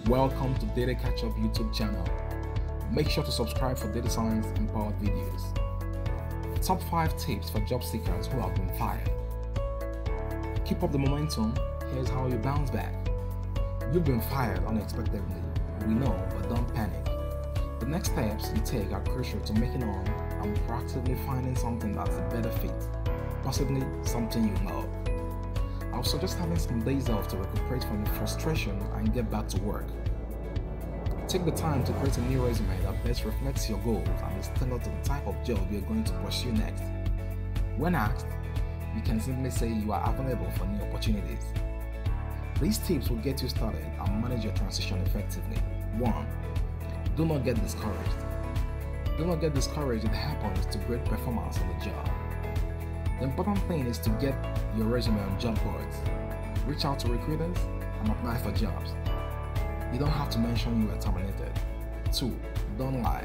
Welcome to DataCatchup YouTube channel. Make sure to subscribe for data science empowered videos. Top 5 tips for job seekers who have been fired. Keep up the momentum. Here's how you bounce back. You've been fired unexpectedly. We know, but don't panic. The next steps you take are crucial to making on and proactively finding something that's a better fit, possibly something you love. I would suggest having some days off to recuperate from the frustration and get back to work. Take the time to create a new resume that best reflects your goals and is tailored to the type of job you're going to pursue next. When asked, you can simply say you are available for new opportunities. These tips will get you started and manage your transition effectively. 1. Do not get discouraged. Do not get discouraged if it happens to great performance on the job. The important thing is to get your resume on job boards, reach out to recruiters, and apply for jobs. You don't have to mention you were terminated. 2. Don't lie.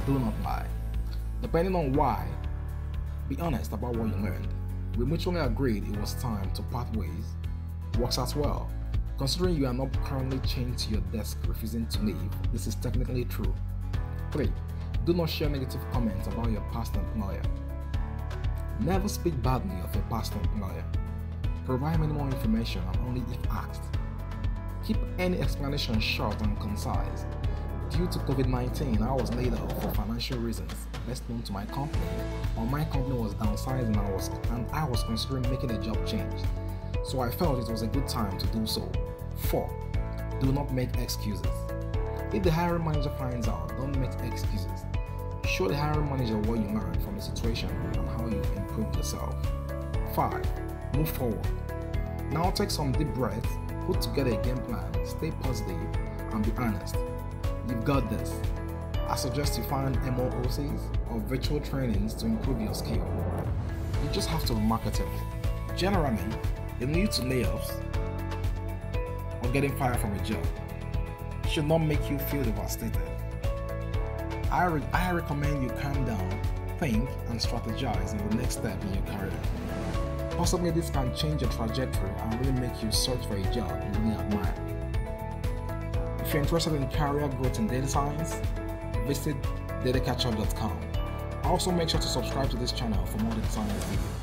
Do not lie. Depending on why, be honest about what you learned. We mutually agreed it was time to part ways. Works as well. Considering you are not currently chained to your desk refusing to leave, this is technically true. 3. Do not share negative comments about your past employer. Never speak badly of your past employer. Provide minimal information and only if asked. Keep any explanation short and concise. Due to COVID-19, I was laid off for financial reasons, best known to my company, or my company was downsizing and I was considering making a job change. So I felt it was a good time to do so. 4. Do not make excuses. If the hiring manager finds out, don't make excuses. Show the hiring manager what you learned from the situation and how you improved yourself. 5. Move forward. Now take some deep breaths, put together a game plan, stay positive, and be honest. You've got this. I suggest you find MOOCs or virtual trainings to improve your skill. You just have to be marketable. Generally, the need to layoffs or getting fired from a job should not make you feel devastated. I recommend you calm down, think, and strategize on the next step in your career. Possibly this can change your trajectory and really make you search for a job you really admire. If you're interested in career growth in data science, visit DataCatchup.com. Also make sure to subscribe to this channel for more data science videos.